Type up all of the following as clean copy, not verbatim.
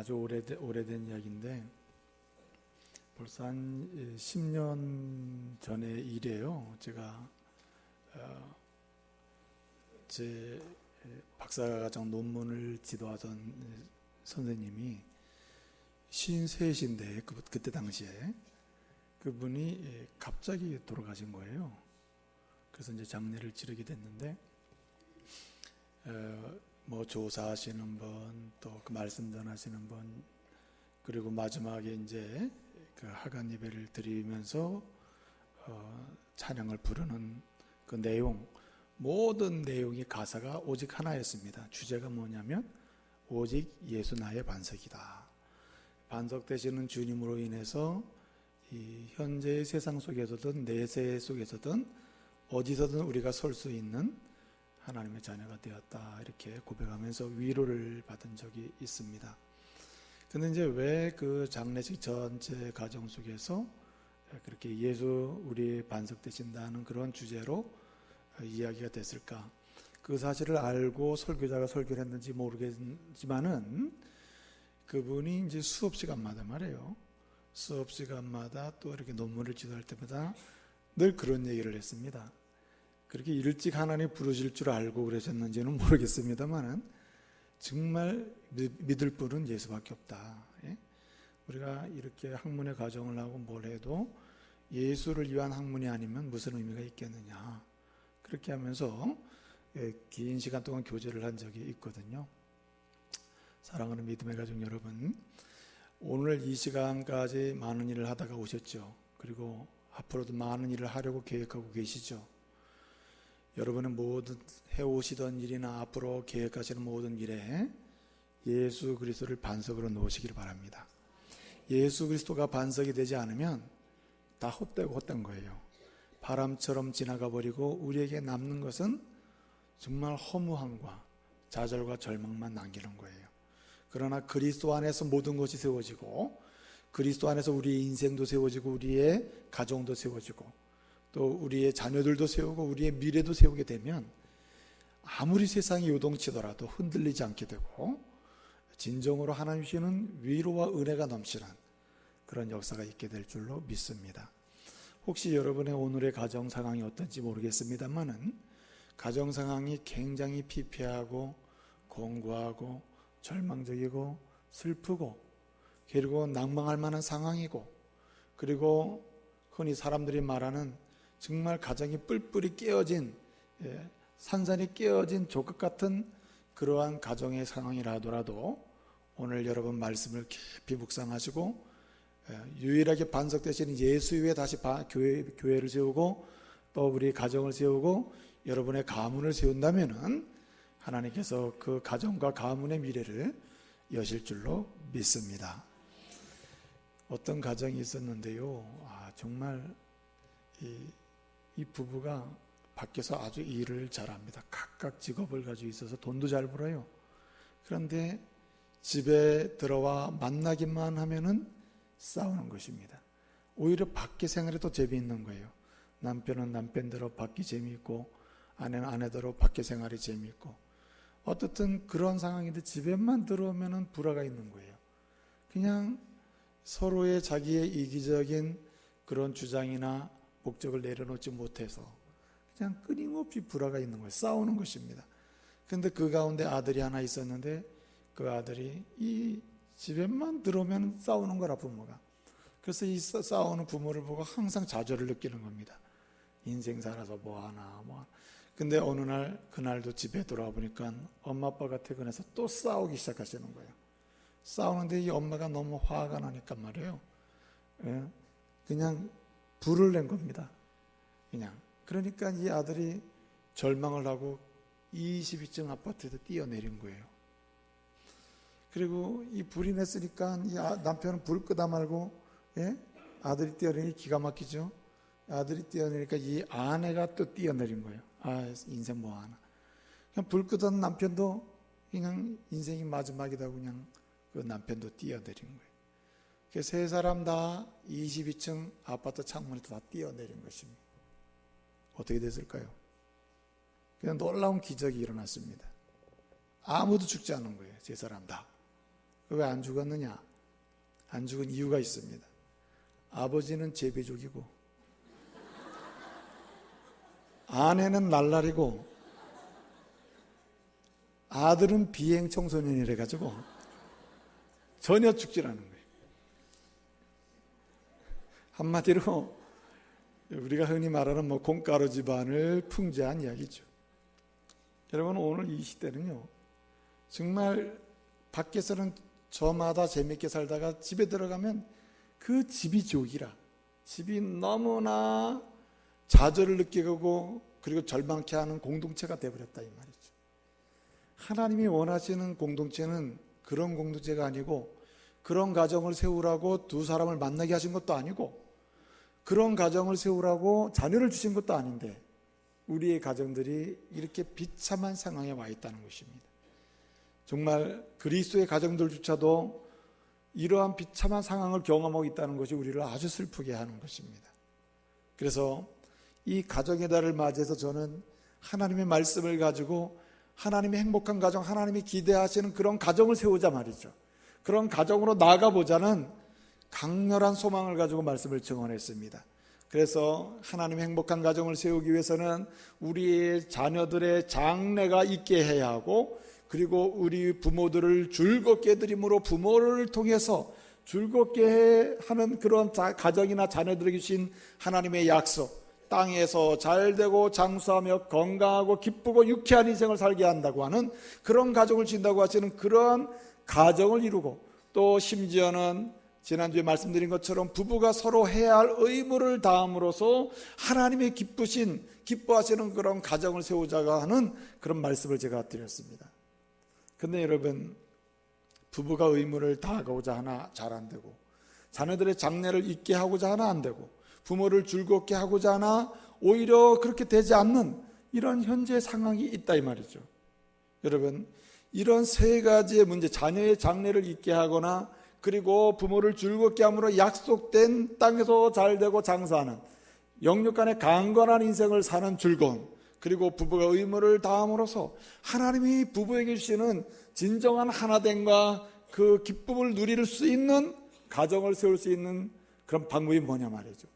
아주 오래된 이야기인데 벌써 한 10년 전의 일이에요. 제가 제 박사과정 논문을 지도하던 선생님이 53이신데 그때 당시에 그분이 갑자기 돌아가신 거예요. 그래서 이제 장례를 치르게 됐는데 뭐 조사하시는 분, 또 그 말씀 전하시는 분, 그리고 마지막에 이제 그 하간 예배를 드리면서 찬양을 부르는 그 내용, 모든 내용이 가사가 오직 하나였습니다. 주제가 뭐냐면 오직 예수 나의 반석이다. 반석되시는 주님으로 인해서 이 현재의 세상 속에서든 내세 속에서든 어디서든 우리가 설 수 있는 하나님의 자녀가 되었다, 이렇게 고백하면서 위로를 받은 적이 있습니다. 근데 이제 왜 그 장례식 전체 과정 속에서 그렇게 예수 우리 반석 되신다는 그런 주제로 이야기가 됐을까? 그 사실을 알고 설교자가 설교를 했는지 모르겠지만은 그분이 이제 수업 시간마다 말이에요. 수업 시간마다 또 이렇게 논문을 지도할 때마다 늘 그런 얘기를 했습니다. 그렇게 일찍 하나님 부르실 줄 알고 그러셨는지는 모르겠습니다만은 정말 믿을 분은 예수밖에 없다. 우리가 이렇게 학문의 과정을 하고 뭘 해도 예수를 위한 학문이 아니면 무슨 의미가 있겠느냐. 그렇게 하면서 긴 시간 동안 교제를 한 적이 있거든요. 사랑하는 믿음의 가족 여러분, 오늘 이 시간까지 많은 일을 하다가 오셨죠. 그리고 앞으로도 많은 일을 하려고 계획하고 계시죠. 여러분은 모든 해오시던 일이나 앞으로 계획하시는 모든 일에 예수 그리스도를 반석으로 놓으시기를 바랍니다. 예수 그리스도가 반석이 되지 않으면 다 헛되고 헛된 거예요. 바람처럼 지나가 버리고 우리에게 남는 것은 정말 허무함과 좌절과 절망만 남기는 거예요. 그러나 그리스도 안에서 모든 것이 세워지고 그리스도 안에서 우리의 인생도 세워지고 우리의 가정도 세워지고 또 우리의 자녀들도 세우고 우리의 미래도 세우게 되면 아무리 세상이 요동치더라도 흔들리지 않게 되고 진정으로 하나님 주시는 위로와 은혜가 넘치는 그런 역사가 있게 될 줄로 믿습니다. 혹시 여러분의 오늘의 가정 상황이 어떤지 모르겠습니다만은 가정 상황이 굉장히 피폐하고 공고하고 절망적이고 슬프고 그리고 낭망할 만한 상황이고 그리고 흔히 사람들이 말하는 정말 가정이 뿔뿔이 깨어진 산산이 깨어진 조각 같은 그러한 가정의 상황이라 하더라도 오늘 여러분 말씀을 깊이 묵상하시고 유일하게 반석되시는 예수 위에 다시 교회를 세우고 또 우리 가정을 세우고 여러분의 가문을 세운다면은 하나님께서 그 가정과 가문의 미래를 여실 줄로 믿습니다. 어떤 가정이 있었는데요. 정말 이 부부가 밖에서 아주 일을 잘합니다. 각각 직업을 가지고 있어서 돈도 잘 벌어요. 그런데 집에 들어와 만나기만 하면은 싸우는 것입니다. 오히려 밖에 생활이 더 재미있는 거예요. 남편은 남편대로 밖이 재미있고 아내는 아내대로 밖에 생활이 재미있고 어떻든 그런 상황인데 집에만 들어오면은 불화가 있는 거예요. 그냥 서로의 자기의 이기적인 그런 주장이나 목적을 내려놓지 못해서 그냥 끊임없이 불화가 있는 거예요. 싸우는 것입니다. 그런데 그 가운데 아들이 하나 있었는데 그 아들이 이 집에만 들어오면 싸우는 거라 부모가. 그래서 이 싸우는 부모를 보고 항상 좌절을 느끼는 겁니다. 인생 살아서 뭐하나 근데 어느 날 그날도 집에 돌아와 보니까 엄마 아빠가 퇴근해서 또 싸우기 시작하시는 거예요. 싸우는데 이 엄마가 너무 화가 나니까 말이에요. 그냥 불을 낸 겁니다. 그냥. 그러니까 이 아들이 절망을 하고 22층 아파트에서 뛰어내린 거예요. 그리고 이 불이 났으니까 이 남편은 불 끄다 말고 아들이 뛰어내리니 기가 막히죠. 아들이 뛰어내리니까 이 아내가 또 뛰어내린 거예요. 인생 뭐하나. 그냥 불 끄던 남편도 그냥 인생이 마지막이다 그냥 그 남편도 뛰어내린 거예요. 그래서 세 사람 다 22층 아파트 창문에 다 뛰어내린 것입니다. 어떻게 됐을까요? 그냥 놀라운 기적이 일어났습니다. 아무도 죽지 않은 거예요. 세 사람 다. 왜 안 죽었느냐? 안 죽은 이유가 있습니다. 아버지는 재배족이고 아내는 날라리고 아들은 비행 청소년이래 가지고 전혀 죽질 않은 거예요. 한마디로 우리가 흔히 말하는 콩가루 집안을 풍자한 이야기죠. 여러분, 오늘 이 시대는요, 정말 밖에서는 저마다 재밌게 살다가 집에 들어가면 그 집이 지옥이라, 집이 너무나 좌절을 느끼고 그리고 절망케 하는 공동체가 되어버렸다 이 말이죠. 하나님이 원하시는 공동체는 그런 공동체가 아니고, 그런 가정을 세우라고 두 사람을 만나게 하신 것도 아니고, 그런 가정을 세우라고 자녀를 주신 것도 아닌데 우리의 가정들이 이렇게 비참한 상황에 와 있다는 것입니다. 정말 그리스도의 가정들조차도 이러한 비참한 상황을 경험하고 있다는 것이 우리를 아주 슬프게 하는 것입니다. 그래서 이 가정의 달을 맞이해서 저는 하나님의 말씀을 가지고 하나님의 행복한 가정, 하나님이 기대하시는 그런 가정을 세우자 말이죠. 그런 가정으로 나아가보자는 강렬한 소망을 가지고 말씀을 증언했습니다. 그래서 하나님의 행복한 가정을 세우기 위해서는 우리의 자녀들의 장래가 있게 해야 하고, 그리고 우리 부모들을 즐겁게 해드림으로 부모를 통해서 즐겁게 하는 그런 가정이나 자녀들에게 주신 하나님의 약속, 땅에서 잘되고 장수하며 건강하고 기쁘고 유쾌한 인생을 살게 한다고 하는 그런 가정을 주신다고 하시는 그런 가정을 이루고, 또 심지어는 지난주에 말씀드린 것처럼 부부가 서로 해야 할 의무를 다함으로써 하나님의 기뻐하시는 그런 가정을 세우자가 하는 그런 말씀을 제가 드렸습니다. 근데 여러분, 부부가 의무를 다하고자 하나 잘 안 되고, 자녀들의 장래를 있게 하고자 하나 안 되고, 부모를 즐겁게 하고자 하나 오히려 그렇게 되지 않는 이런 현재 상황이 있다 이 말이죠. 여러분, 이런 세 가지의 문제, 자녀의 장래를 있게 하거나 그리고 부모를 즐겁게 함으로 약속된 땅에서 잘되고 장수하는 영육간의 강건한 인생을 사는 즐거움, 그리고 부부가 의무를 다함으로써 하나님이 부부에게 주시는 진정한 하나됨과 그 기쁨을 누릴 수 있는 가정을 세울 수 있는 그런 방법이 뭐냐 말이죠.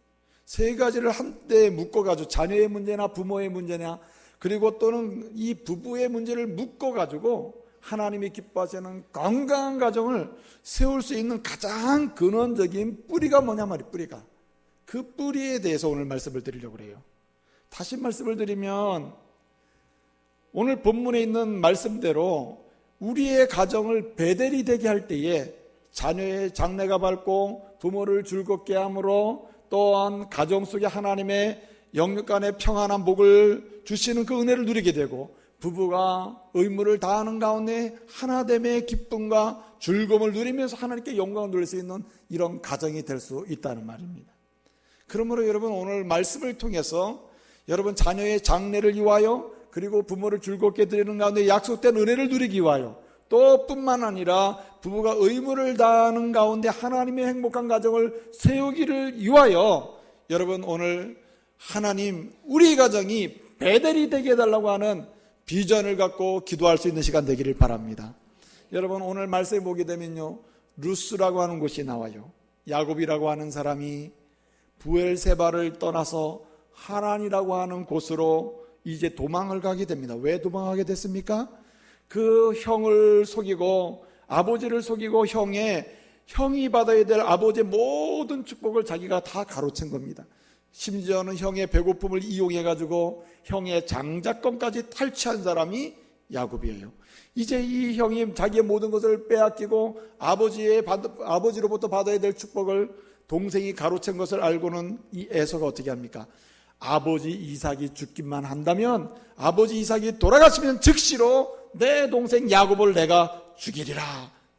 세 가지를 한때 묶어가지고 자녀의 문제나 부모의 문제냐, 그리고 또는 이 부부의 문제를 묶어가지고 하나님이 기뻐하시는 건강한 가정을 세울 수 있는 가장 근원적인 뿌리가 뭐냐 말이에요. 뿌리가. 그 뿌리에 대해서 오늘 말씀을 드리려고 해요. 다시 말씀을 드리면, 오늘 본문에 있는 말씀대로 우리의 가정을 베델이 되게 할 때에 자녀의 장래가 밝고 부모를 즐겁게 함으로, 또한 가정 속에 하나님의 영육간의 평안한 복을 주시는 그 은혜를 누리게 되고, 부부가 의무를 다하는 가운데 하나됨의 기쁨과 즐거움을 누리면서 하나님께 영광을 돌릴 수 있는 이런 가정이 될 수 있다는 말입니다. 그러므로 여러분, 오늘 말씀을 통해서 여러분 자녀의 장래를 위하여, 그리고 부모를 즐겁게 드리는 가운데 약속된 은혜를 누리기 위하여, 또 뿐만 아니라 부부가 의무를 다하는 가운데 하나님의 행복한 가정을 세우기를 위하여, 여러분 오늘 하나님 우리 가정이 베델이 되게 해달라고 하는 비전을 갖고 기도할 수 있는 시간 되기를 바랍니다. 여러분, 오늘 말씀에 보게 되면요, 루스라고 하는 곳이 나와요. 야곱이라고 하는 사람이 부엘세바를 떠나서 하란이라고 하는 곳으로 이제 도망을 가게 됩니다. 왜 도망하게 됐습니까? 그 형을 속이고 아버지를 속이고 형이 받아야 될 아버지의 모든 축복을 자기가 다 가로챈 겁니다. 심지어는 형의 배고픔을 이용해가지고 형의 장자권까지 탈취한 사람이 야곱이에요. 이제 이 형이 자기의 모든 것을 빼앗기고 아버지로부터 받아야 될 축복을 동생이 가로챈 것을 알고는 이 에서가 어떻게 합니까? 아버지 이삭이 죽기만 한다면, 아버지 이삭이 돌아가시면 즉시로 내 동생 야곱을 내가 죽이리라,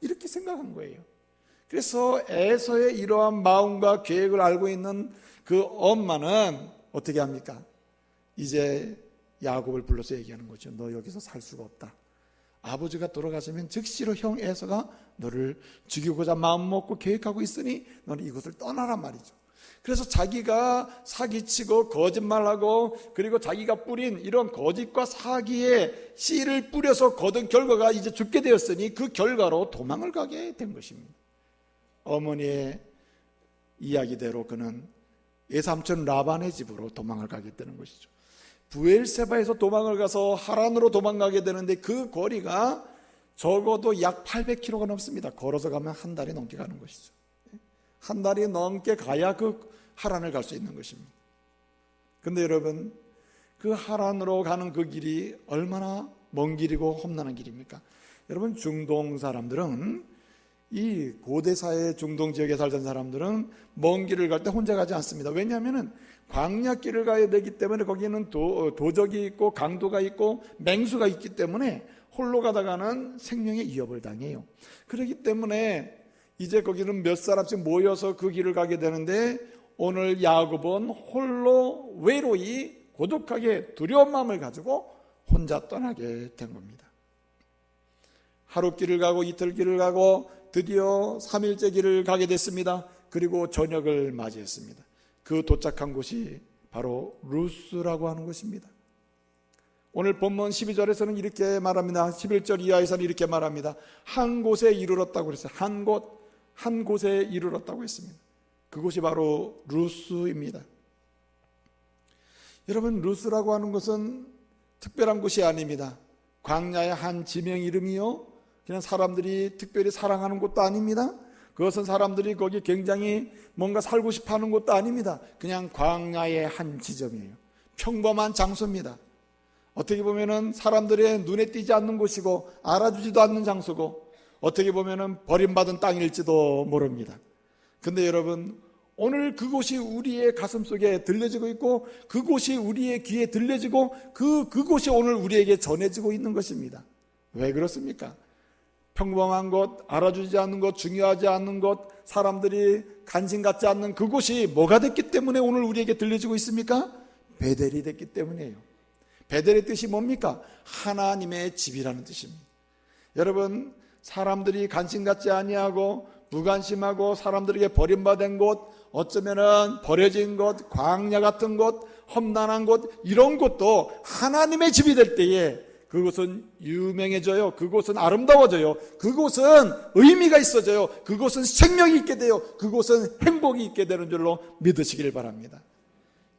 이렇게 생각한 거예요. 그래서 에서의 이러한 마음과 계획을 알고 있는 그 엄마는 어떻게 합니까? 이제 야곱을 불러서 얘기하는 거죠. 너 여기서 살 수가 없다. 아버지가 돌아가시면 즉시로 형 에서가 너를 죽이고자 마음 먹고 계획하고 있으니 너는 이곳을 떠나란 말이죠. 그래서 자기가 사기치고 거짓말하고 그리고 자기가 뿌린 이런 거짓과 사기의 씨를 뿌려서 거둔 결과가 이제 죽게 되었으니 그 결과로 도망을 가게 된 것입니다. 어머니의 이야기대로 그는 외삼촌 라반의 집으로 도망을 가게 되는 것이죠. 브엘세바에서 도망을 가서 하란으로 도망가게 되는데 그 거리가 적어도 약 800km가 넘습니다. 걸어서 가면 한 달이 넘게 가는 것이죠. 한 달이 넘게 가야 그 하란을 갈 수 있는 것입니다. 근데 여러분, 그 하란으로 가는 그 길이 얼마나 먼 길이고 험난한 길입니까? 여러분, 중동 사람들은, 이 고대사의 중동 지역에 살던 사람들은 먼 길을 갈 때 혼자 가지 않습니다. 왜냐하면 광야길을 가야 되기 때문에 거기는 도적이 있고 강도가 있고 맹수가 있기 때문에 홀로 가다가는 생명의 위협을 당해요. 그렇기 때문에 이제 거기는 몇 사람씩 모여서 그 길을 가게 되는데, 오늘 야곱은 홀로 외로이 고독하게 두려운 마음을 가지고 혼자 떠나게 된 겁니다. 하루 길을 가고 이틀 길을 가고 드디어 3일째 길을 가게 됐습니다. 그리고 저녁을 맞이했습니다. 그 도착한 곳이 바로 루스라고 하는 곳입니다. 오늘 본문 12절에서는 이렇게 말합니다. 11절 이하에서는 이렇게 말합니다. 한 곳에 이르렀다고 그랬어요. 한 곳에 이르렀다고 했습니다. 그곳이 바로 루스입니다. 여러분, 루스라고 하는 것은 특별한 곳이 아닙니다. 광야의 한 지명 이름이요, 그냥 사람들이 특별히 사랑하는 곳도 아닙니다. 그것은 사람들이 거기 굉장히 뭔가 살고 싶어 하는 곳도 아닙니다. 그냥 광야의 한 지점이에요. 평범한 장소입니다. 어떻게 보면은 사람들의 눈에 띄지 않는 곳이고 알아주지도 않는 장소고 어떻게 보면은 버림받은 땅일지도 모릅니다. 근데 여러분, 오늘 그곳이 우리의 가슴 속에 들려지고 있고 그곳이 우리의 귀에 들려지고 그곳이 오늘 우리에게 전해지고 있는 것입니다. 왜 그렇습니까? 평범한 곳, 알아주지 않는 곳, 중요하지 않는 곳, 사람들이 관심 갖지 않는 그곳이 뭐가 됐기 때문에 오늘 우리에게 들려지고 있습니까? 베델이 됐기 때문이에요. 베델의 뜻이 뭡니까? 하나님의 집이라는 뜻입니다. 여러분, 사람들이 관심 갖지 아니하고 무관심하고 사람들에게 버림받은 곳, 어쩌면은 버려진 곳, 광야 같은 곳, 험난한 곳, 이런 곳도 하나님의 집이 될 때에 그곳은 유명해져요. 그곳은 아름다워져요. 그곳은 의미가 있어져요. 그곳은 생명이 있게 돼요. 그곳은 행복이 있게 되는 줄로 믿으시길 바랍니다.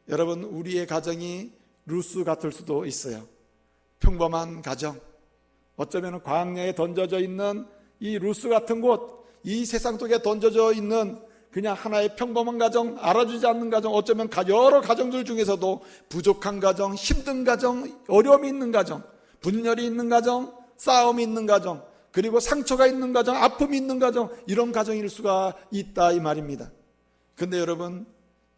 여러분, 우리의 가정이 루스 같을 수도 있어요. 평범한 가정, 어쩌면 광야에 던져져 있는 이 루스 같은 곳, 이 세상 속에 던져져 있는 그냥 하나의 평범한 가정, 알아주지 않는 가정, 어쩌면 여러 가정들 중에서도 부족한 가정, 힘든 가정, 어려움이 있는 가정, 분열이 있는 가정, 싸움이 있는 가정, 그리고 상처가 있는 가정, 아픔이 있는 가정, 이런 가정일 수가 있다 이 말입니다. 근데 여러분,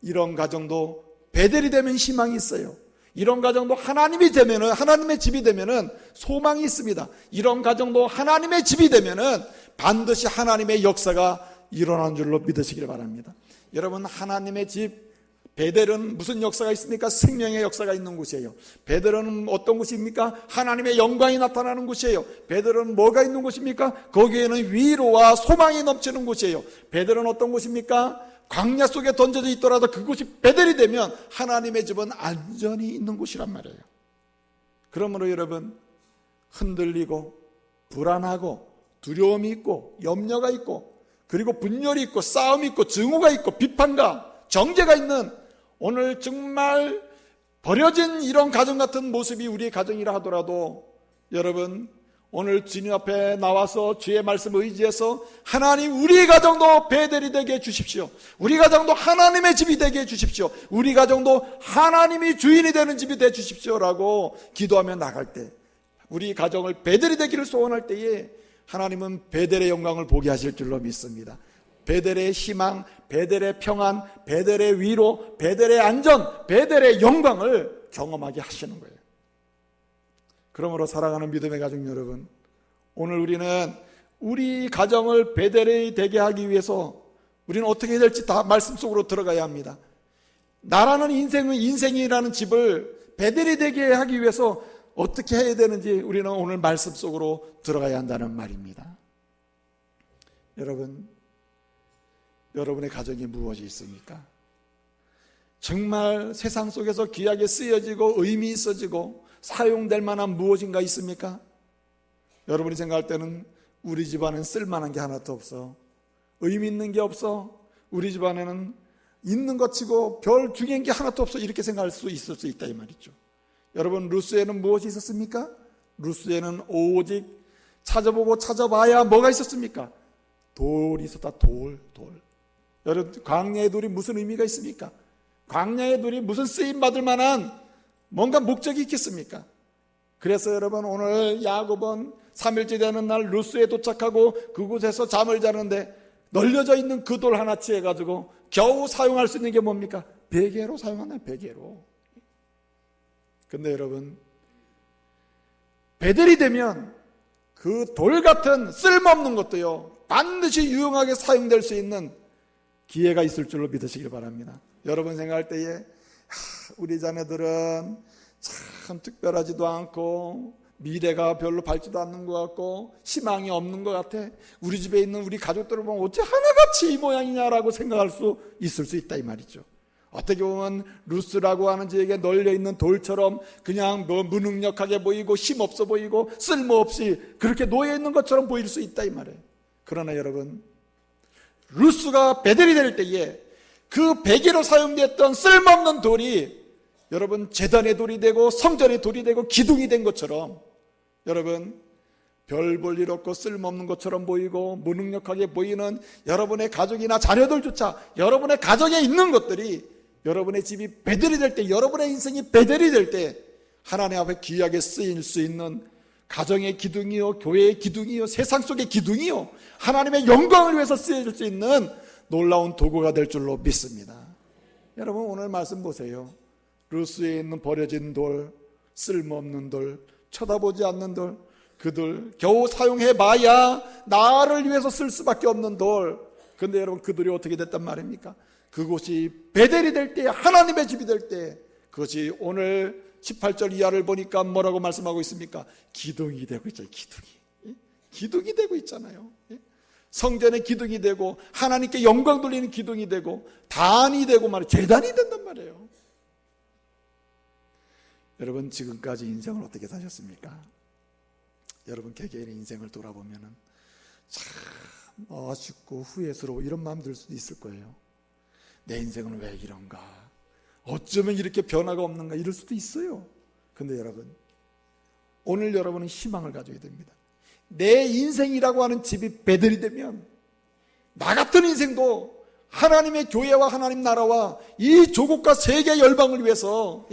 이런 가정도 베델이 되면 희망이 있어요. 이런 가정도 하나님이 되면은, 하나님의 집이 되면은 소망이 있습니다. 이런 가정도 하나님의 집이 되면은 반드시 하나님의 역사가 일어난 줄로 믿으시길 바랍니다. 여러분, 하나님의 집 베델은 무슨 역사가 있습니까? 생명의 역사가 있는 곳이에요. 베델은 어떤 곳입니까? 하나님의 영광이 나타나는 곳이에요. 베델은 뭐가 있는 곳입니까? 거기에는 위로와 소망이 넘치는 곳이에요. 베델은 어떤 곳입니까? 광야 속에 던져져 있더라도 그곳이 베델이 되면 하나님의 집은 안전이 있는 곳이란 말이에요. 그러므로 여러분, 흔들리고 불안하고 두려움이 있고 염려가 있고 그리고 분열이 있고 싸움이 있고 증오가 있고 비판과 정죄가 있는 오늘 정말 버려진 이런 가정 같은 모습이 우리의 가정이라 하더라도 여러분, 오늘 주님 앞에 나와서 주의 말씀을 의지해서 하나님, 우리 가정도 베델이 되게 해주십시오. 우리 가정도 하나님의 집이 되게 해주십시오. 우리 가정도 하나님이 주인이 되는 집이 되어 주십시오라고 기도하며 나갈 때, 우리 가정을 베델이 되기를 소원할 때에 하나님은 베델의 영광을 보게 하실 줄로 믿습니다. 베델의 희망, 베델의 평안, 베델의 위로, 베델의 안전, 베델의 영광을 경험하게 하시는 거예요. 그러므로 사랑하는 믿음의 가족 여러분, 오늘 우리는 우리 가정을 베델이 되게 하기 위해서 우리는 어떻게 해야 될지 다 말씀 속으로 들어가야 합니다. 나라는 인생이라는 집을 베델이 되게 하기 위해서 어떻게 해야 되는지 우리는 오늘 말씀 속으로 들어가야 한다는 말입니다. 여러분, 여러분의 가정이 무엇이 있습니까? 정말 세상 속에서 귀하게 쓰여지고 의미 있어지고 사용될 만한 무엇인가 있습니까? 여러분이 생각할 때는 우리 집안엔 쓸만한 게 하나도 없어, 의미 있는 게 없어, 우리 집안에는 있는 것 치고 별 중요한 게 하나도 없어, 이렇게 생각할 수 있을 수 있다 이 말이죠. 여러분, 루스에는 무엇이 있었습니까? 루스에는 오직 찾아보고 찾아봐야 뭐가 있었습니까? 돌이 있었다. 돌. 여러분, 광야의 돌이 무슨 의미가 있습니까? 광야의 돌이 무슨 쓰임받을 만한 뭔가 목적이 있겠습니까? 그래서 여러분, 오늘 야곱은 3일째 되는 날 루스에 도착하고 그곳에서 잠을 자는데 널려져 있는 그 돌 하나 취해가지고 겨우 사용할 수 있는 게 뭡니까? 베개로 사용하나요? 베개로. 근데 여러분, 베델이 되면 그 돌 같은 쓸모없는 것도요, 반드시 유용하게 사용될 수 있는 기회가 있을 줄로 믿으시길 바랍니다. 여러분 생각할 때에 우리 자녀들은 참 특별하지도 않고 미래가 별로 밝지도 않는 것 같고 희망이 없는 것 같아, 우리 집에 있는 우리 가족들을 보면 어째 하나같이 이 모양이냐라고 생각할 수 있을 수 있다 이 말이죠. 어떻게 보면 루스라고 하는 지역에 널려있는 돌처럼 그냥 무능력하게 보이고 힘없어 보이고 쓸모없이 그렇게 놓여있는 것처럼 보일 수 있다 이 말이에요. 그러나 여러분, 루스가 베델이 될 때에 그 베개로 사용됐던 쓸모없는 돌이 여러분 제단의 돌이 되고 성전의 돌이 되고 기둥이 된 것처럼, 여러분 별 볼 일 없고 쓸모없는 것처럼 보이고 무능력하게 보이는 여러분의 가족이나 자녀들조차, 여러분의 가정에 있는 것들이 여러분의 집이 베델이 될 때, 여러분의 인생이 베델이 될 때 하나님 앞에 귀하게 쓰일 수 있는 가정의 기둥이요, 교회의 기둥이요, 세상 속의 기둥이요, 하나님의 영광을 위해서 쓰여질 수 있는 놀라운 도구가 될 줄로 믿습니다. 여러분 오늘 말씀 보세요. 루스에 있는 버려진 돌, 쓸모없는 돌, 쳐다보지 않는 돌, 그들 겨우 사용해봐야 나를 위해서 쓸 수밖에 없는 돌. 근데 여러분, 그들이 어떻게 됐단 말입니까? 그곳이 베델이 될 때, 하나님의 집이 될 때, 그것이 오늘 18절 이하를 보니까 뭐라고 말씀하고 있습니까? 기둥이 되고 있잖아요. 기둥이 되고 있잖아요. 성전의 기둥이 되고 하나님께 영광 돌리는 기둥이 되고 단이 되고 말이에요. 제단이 된단 말이에요. 여러분, 지금까지 인생을 어떻게 사셨습니까? 여러분 개개인의 인생을 돌아보면 참 아쉽고 후회스러워 이런 마음 들 수도 있을 거예요. 내 인생은 왜 이런가, 어쩌면 이렇게 변화가 없는가, 이럴 수도 있어요. 근데 여러분, 오늘 여러분은 희망을 가져야 됩니다. 내 인생이라고 하는 집이 베델이 되면 나 같은 인생도 하나님의 교회와 하나님 나라와 이 조국과 세계 열방을 위해서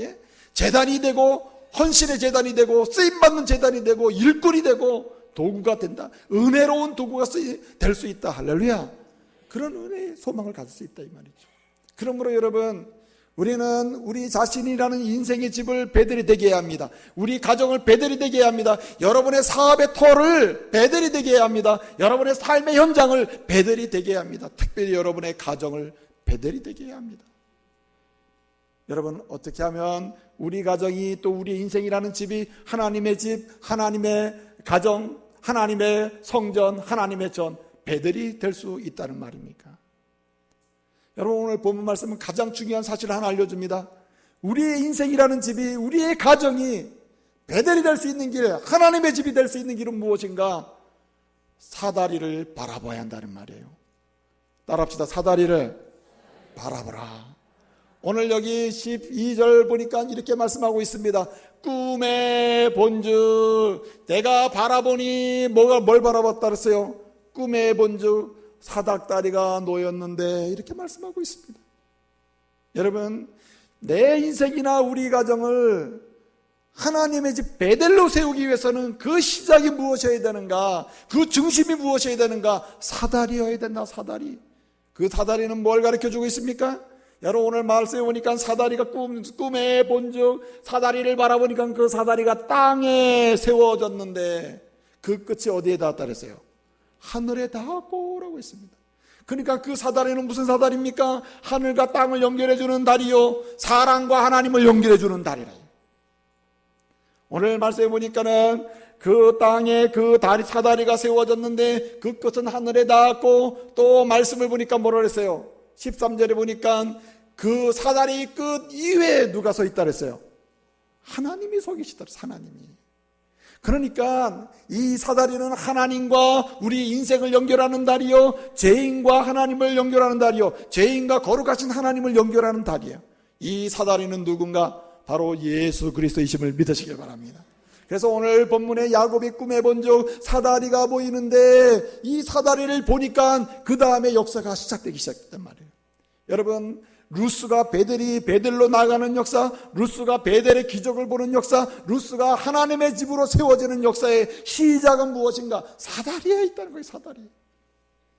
제단이 되고 헌신의 제단이 되고 쓰임받는 제단이 되고 일꾼이 되고 도구가 된다. 은혜로운 도구가 될 수 있다. 할렐루야. 그런 은혜의 소망을 가질 수 있다 이 말이죠. 그러므로 여러분, 우리는 우리 자신이라는 인생의 집을 베델이 되게 해야 합니다. 우리 가정을 베델이 되게 해야 합니다. 여러분의 사업의 터를 베델이 되게 해야 합니다. 여러분의 삶의 현장을 베델이 되게 해야 합니다. 특별히 여러분의 가정을 베델이 되게 해야 합니다. 여러분, 어떻게 하면 우리 가정이 또 우리 인생이라는 집이 하나님의 집, 하나님의 가정, 하나님의 성전, 하나님의 전, 베델이 될 수 있다는 말입니까? 여러분, 오늘 본문 말씀은 가장 중요한 사실을 하나 알려줍니다. 우리의 인생이라는 집이, 우리의 가정이 베델이 될 수 있는 길, 하나님의 집이 될 수 있는 길은 무엇인가? 사다리를 바라봐야 한다는 말이에요. 따라합시다. 사다리를 바라보라. 오늘 여기 12절 보니까 이렇게 말씀하고 있습니다. 꿈에 본즉 내가 바라보니 뭘 바라봤다 그랬어요? 꿈에 본즉 사닥다리가 놓였는데, 이렇게 말씀하고 있습니다. 여러분, 내 인생이나 우리 가정을 하나님의 집 베델로 세우기 위해서는 그 시작이 무엇이어야 되는가, 그 중심이 무엇이어야 되는가? 사다리여야 된다. 사다리. 그 사다리는 뭘 가르쳐주고 있습니까? 여러분, 오늘 말씀에 보니까 사다리가 꿈에 본즉 사다리를 바라보니까 그 사다리가 땅에 세워졌는데 그 끝이 어디에 닿았다 그랬어요? 하늘에 닿았고 라고 했습니다. 그러니까 그 사다리는 무슨 사다리입니까? 하늘과 땅을 연결해주는 다리요, 사랑과 하나님을 연결해주는 다리라요. 오늘 말씀해 보니까는 그 땅에 그 다리, 사다리가 세워졌는데 그 끝은 하늘에 닿았고, 또 말씀을 보니까 뭐라 그랬어요? 13절에 보니까 그 사다리 끝 이외에 누가 서 있다 그랬어요? 하나님이 서 계시더라. 하나님이. 그러니까 이 사다리는 하나님과 우리 인생을 연결하는 다리요, 죄인과 하나님을 연결하는 다리요, 죄인과 거룩하신 하나님을 연결하는 다리예요. 이 사다리는 누군가? 바로 예수 그리스도이심을 믿으시길 바랍니다. 그래서 오늘 본문에 야곱이 꿈에 본 적 사다리가 보이는데, 이 사다리를 보니까 그 다음에 역사가 시작되기 시작했단 말이에요. 여러분, 루스가 베델로 나가는 역사, 루스가 베델의 기적을 보는 역사, 루스가 하나님의 집으로 세워지는 역사의 시작은 무엇인가? 사다리에 있다는 거예요. 사다리.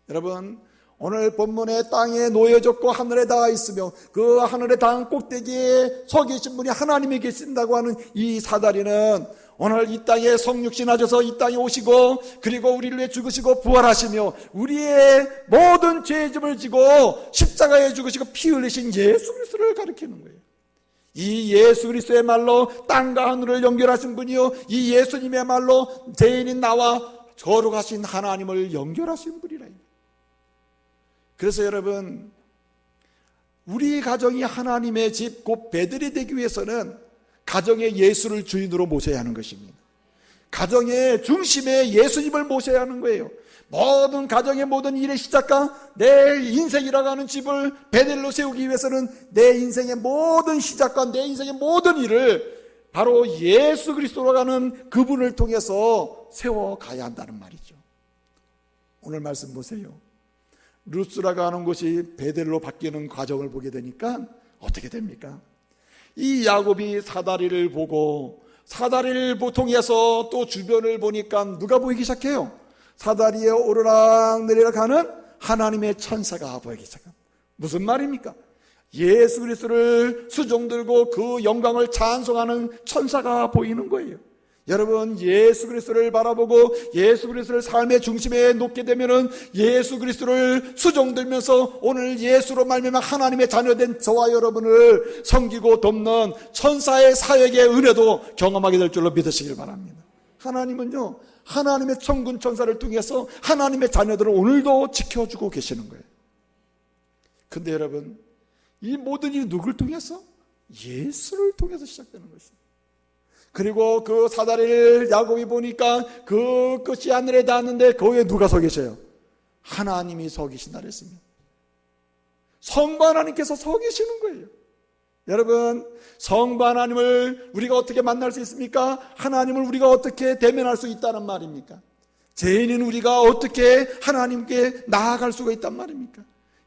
여러분, 오늘 본문에 땅에 놓여졌고 하늘에 닿아 있으며 그 하늘에 닿은 꼭대기에 서 계신 분이 하나님이 계신다고 하는 이 사다리는 오늘 이 땅에 성육신 하셔서 이 땅에 오시고, 그리고 우리를 위해 죽으시고 부활하시며 우리의 모든 죄의 짐을 지고 십자가에 죽으시고 피 흘리신 예수 그리스도를 가리키는 거예요. 이 예수 그리스도의 말로 땅과 하늘을 연결하신 분이요, 이 예수님의 말로 죄인인 나와 거룩하신 하나님을 연결하신 분이라. 그래서 여러분, 우리 가정이 하나님의 집 곧 베들이 되기 위해서는 가정의 예수를 주인으로 모셔야 하는 것입니다. 가정의 중심에 예수님을 모셔야 하는 거예요. 모든 가정의 모든 일의 시작과 내 인생이라고 하는 집을 베델로 세우기 위해서는 내 인생의 모든 시작과 내 인생의 모든 일을 바로 예수 그리스도로 가는 그분을 통해서 세워가야 한다는 말이죠. 오늘 말씀 보세요. 루스라고 하는 곳이 베델로 바뀌는 과정을 보게 되니까 어떻게 됩니까? 이 야곱이 사다리를 보고, 사다리를 통해서 또 주변을 보니까 누가 보이기 시작해요? 사다리에 오르락 내리락 하는 하나님의 천사가 보이기 시작합니다. 무슨 말입니까? 예수 그리스도를 수종 들고 그 영광을 찬송하는 천사가 보이는 거예요. 여러분, 예수 그리스도를 바라보고 예수 그리스도를 삶의 중심에 놓게 되면은 예수 그리스도를 수종들면서 오늘 예수로 말미암아 하나님의 자녀된 저와 여러분을 섬기고 돕는 천사의 사역의 은혜도 경험하게 될 줄로 믿으시길 바랍니다. 하나님은요, 하나님의 천군 천사를 통해서 하나님의 자녀들을 오늘도 지켜주고 계시는 거예요. 근데 여러분, 이 모든 일이 누굴 통해서? 예수를 통해서 시작되는 것입니다. 그리고 그 사다리를 야곱이 보니까 그 끝이 하늘에 닿았는데 그 위에 누가 서 계셔요? 하나님이 서 계신다 그랬습니다. 성부 하나님께서 서 계시는 거예요. 여러분, 성부 하나님을 우리가 어떻게 만날 수 있습니까? 하나님을 우리가 어떻게 대면할 수 있다는 말입니까? 죄인인 우리가 어떻게 하나님께 나아갈 수가 있단 말입니까?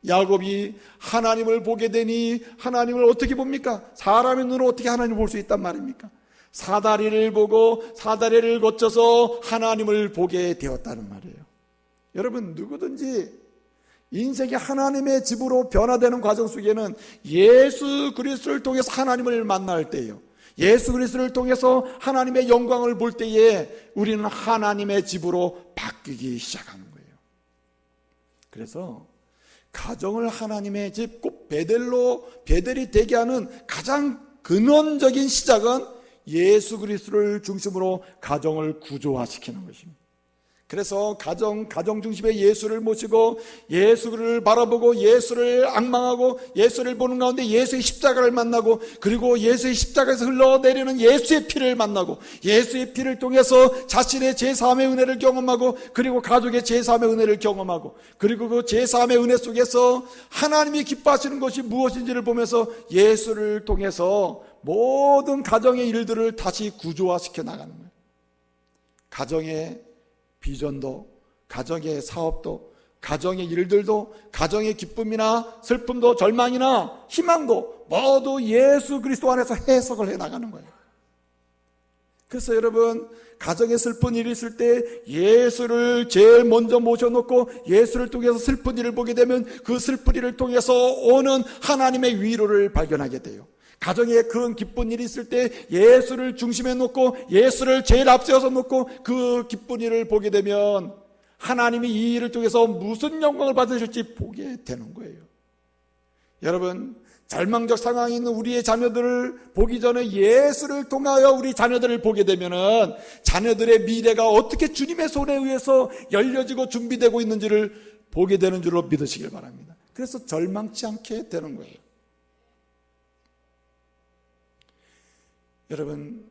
야곱이 하나님을 보게 되니 하나님을 어떻게 봅니까? 사람의 눈으로 어떻게 하나님을 볼 수 있단 말입니까? 사다리를 보고 사다리를 거쳐서 하나님을 보게 되었다는 말이에요. 여러분, 누구든지 인생이 하나님의 집으로 변화되는 과정 속에는 예수 그리스도를 통해서 하나님을 만날 때예요. 예수 그리스도를 통해서 하나님의 영광을 볼 때에 우리는 하나님의 집으로 바뀌기 시작하는 거예요. 그래서 가정을 하나님의 집, 꼭 베델이 되게 하는 가장 근원적인 시작은 예수 그리스도를 중심으로 가정을 구조화시키는 것입니다. 그래서 가정 중심에 예수를 모시고 예수를 바라보고 예수를 앙망하고 예수를 보는 가운데 예수의 십자가를 만나고, 그리고 예수의 십자가에서 흘러내리는 예수의 피를 만나고 예수의 피를 통해서 자신의 제사함의 은혜를 경험하고, 그리고 가족의 제사함의 은혜를 경험하고, 그리고 그 제사함의 은혜 속에서 하나님이 기뻐하시는 것이 무엇인지를 보면서 예수를 통해서 모든 가정의 일들을 다시 구조화시켜 나가는 거예요. 가정의 비전도, 가정의 사업도, 가정의 일들도, 가정의 기쁨이나 슬픔도, 절망이나 희망도 모두 예수 그리스도 안에서 해석을 해 나가는 거예요. 그래서 여러분, 가정에 슬픈 일이 있을 때 예수를 제일 먼저 모셔놓고 예수를 통해서 슬픈 일을 보게 되면 그 슬픈 일을 통해서 오는 하나님의 위로를 발견하게 돼요. 가정에 큰 기쁜 일이 있을 때 예수를 중심에 놓고 예수를 제일 앞세워서 놓고 그 기쁜 일을 보게 되면 하나님이 이 일을 통해서 무슨 영광을 받으실지 보게 되는 거예요. 여러분, 절망적 상황에 있는 우리의 자녀들을 보기 전에 예수를 통하여 우리 자녀들을 보게 되면은 자녀들의 미래가 어떻게 주님의 손에 의해서 열려지고 준비되고 있는지를 보게 되는 줄로 믿으시길 바랍니다. 그래서 절망치 않게 되는 거예요. 여러분,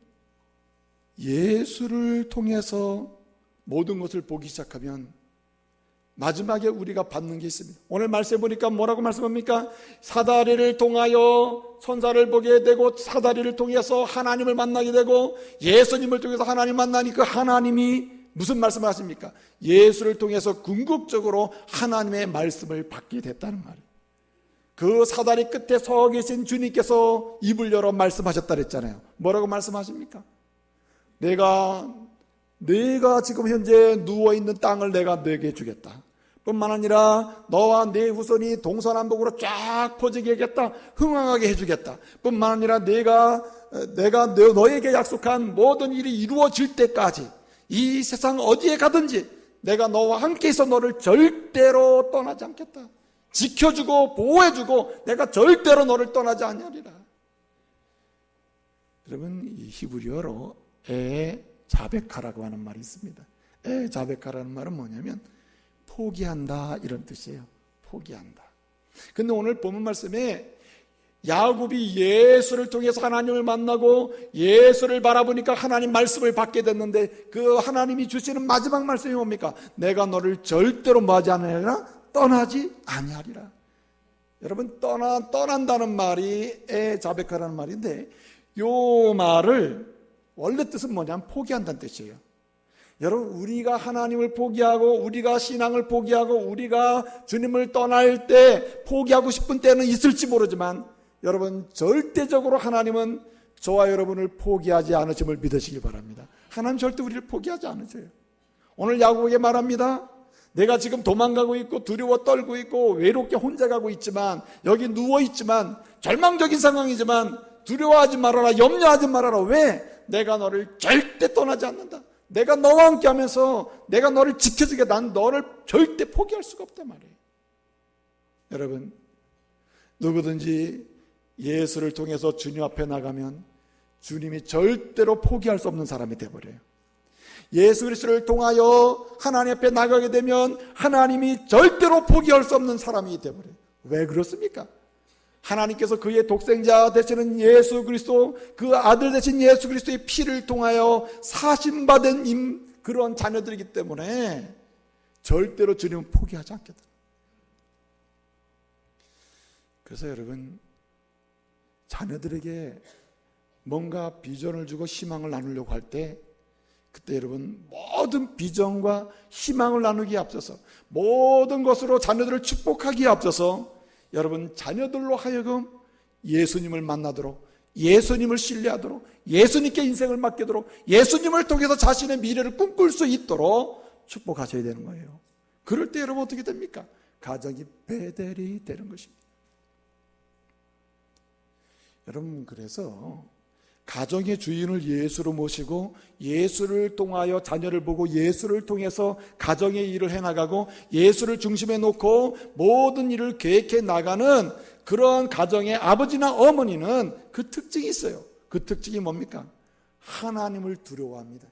예수를 통해서 모든 것을 보기 시작하면 마지막에 우리가 받는 게 있습니다. 오늘 말씀해 보니까 뭐라고 말씀합니까? 사다리를 통하여 천사를 보게 되고, 사다리를 통해서 하나님을 만나게 되고, 예수님을 통해서 하나님 만나니 그 하나님이 무슨 말씀을 하십니까? 예수를 통해서 궁극적으로 하나님의 말씀을 받게 됐다는 말이에요. 그 사다리 끝에 서 계신 주님께서 입을 열어 말씀하셨다 그랬잖아요. 뭐라고 말씀하십니까? 내가 지금 현재 누워있는 땅을 내가 너에게 주겠다. 뿐만 아니라 너와 네 후손이 동서남북으로 쫙 퍼지게 하겠다. 흥왕하게 해주겠다. 뿐만 아니라 내가 너에게 약속한 모든 일이 이루어질 때까지 이 세상 어디에 가든지 내가 너와 함께 있어 너를 절대로 떠나지 않겠다. 지켜주고 보호해주고 내가 절대로 너를 떠나지 않으리라. 여러분, 이 히브리어로 자베카라고 하는 말이 있습니다. 자베카라는 말은 뭐냐면 포기한다, 이런 뜻이에요. 포기한다. 근데 오늘 본문 말씀에 야곱이 예수를 통해서 하나님을 만나고 예수를 바라보니까 하나님 말씀을 받게 됐는데, 그 하나님이 주시는 마지막 말씀이 뭡니까? 내가 너를 절대로 뭐하지 않으리라? 떠나지 아니하리라. 여러분, 떠난다는 말이 자베카라는 말인데, 요 말을 원래 뜻은 뭐냐면 포기한다는 뜻이에요. 여러분, 우리가 하나님을 포기하고 우리가 신앙을 포기하고 우리가 주님을 떠날 때 포기하고 싶은 때는 있을지 모르지만, 여러분, 절대적으로 하나님은 저와 여러분을 포기하지 않으심을 믿으시길 바랍니다. 하나님 절대 우리를 포기하지 않으세요. 오늘 야곱에게 말합니다. 내가 지금 도망가고 있고 두려워 떨고 있고 외롭게 혼자 가고 있지만, 여기 누워있지만 절망적인 상황이지만 두려워하지 말아라, 염려하지 말아라. 왜? 내가 너를 절대 떠나지 않는다. 내가 너와 함께 하면서 내가 너를 지켜주게, 난 너를 절대 포기할 수가 없단 말이에요. 여러분, 누구든지 예수를 통해서 주님 앞에 나가면 주님이 절대로 포기할 수 없는 사람이 되어버려요. 예수 그리스도를 통하여 하나님 앞에 나가게 되면 하나님이 절대로 포기할 수 없는 사람이 되어버려요. 왜 그렇습니까? 하나님께서 그의 독생자 되시는 예수 그리스도, 그 아들 되신 예수 그리스도의 피를 통하여 사심받은 그런 자녀들이기 때문에 절대로 주님은 포기하지 않겠다. 그래서 여러분, 자녀들에게 뭔가 비전을 주고 희망을 나누려고 할 때, 그때 여러분, 모든 비전과 희망을 나누기에 앞서서, 모든 것으로 자녀들을 축복하기에 앞서서, 여러분, 자녀들로 하여금 예수님을 만나도록, 예수님을 신뢰하도록, 예수님께 인생을 맡기도록, 예수님을 통해서 자신의 미래를 꿈꿀 수 있도록 축복하셔야 되는 거예요. 그럴 때 여러분 어떻게 됩니까? 가정이 베델이 되는 것입니다. 여러분, 그래서 가정의 주인을 예수로 모시고 예수를 통하여 자녀를 보고 예수를 통해서 가정의 일을 해나가고 예수를 중심에 놓고 모든 일을 계획해 나가는 그런 가정의 아버지나 어머니는 그 특징이 있어요. 그 특징이 뭡니까? 하나님을 두려워합니다.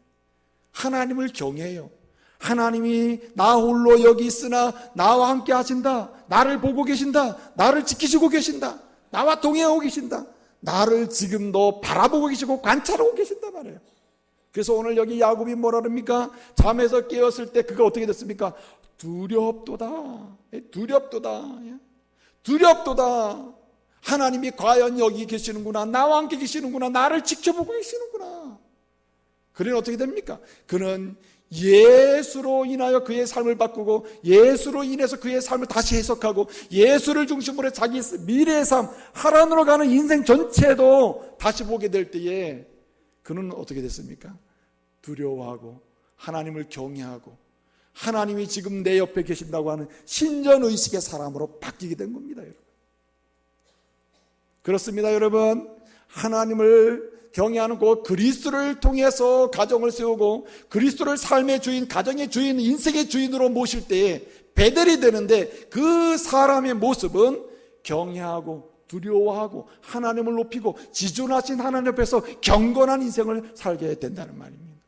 하나님을 경외해요. 하나님이 나 홀로 여기 있으나 나와 함께 하신다. 나를 보고 계신다. 나를 지키시고 계신다. 나와 동행하고 계신다. 나를 지금도 바라보고 계시고 관찰하고 계신단 말이에요. 그래서 오늘 여기 야곱이 뭐라 그럽니까? 잠에서 깨었을 때 그가 어떻게 됐습니까? 두렵도다. 두렵도다. 두렵도다. 하나님이 과연 여기 계시는구나. 나와 함께 계시는구나. 나를 지켜보고 계시는구나. 그는 어떻게 됩니까? 그는 예수로 인하여 그의 삶을 바꾸고 예수로 인해서 그의 삶을 다시 해석하고 예수를 중심으로 자기 미래의 삶, 하나님으로 가는 인생 전체도 다시 보게 될 때에 그는 어떻게 됐습니까? 두려워하고 하나님을 경외하고 하나님이 지금 내 옆에 계신다고 하는 신전의식의 사람으로 바뀌게 된 겁니다, 여러분. 그렇습니다, 여러분. 하나님을 경외하는 그 그리스도를 통해서 가정을 세우고 그리스도를 삶의 주인, 가정의 주인, 인생의 주인으로 모실 때에 베델이 되는데, 그 사람의 모습은 경외하고 두려워하고 하나님을 높이고 지존하신 하나님 앞에서 경건한 인생을 살게 된다는 말입니다.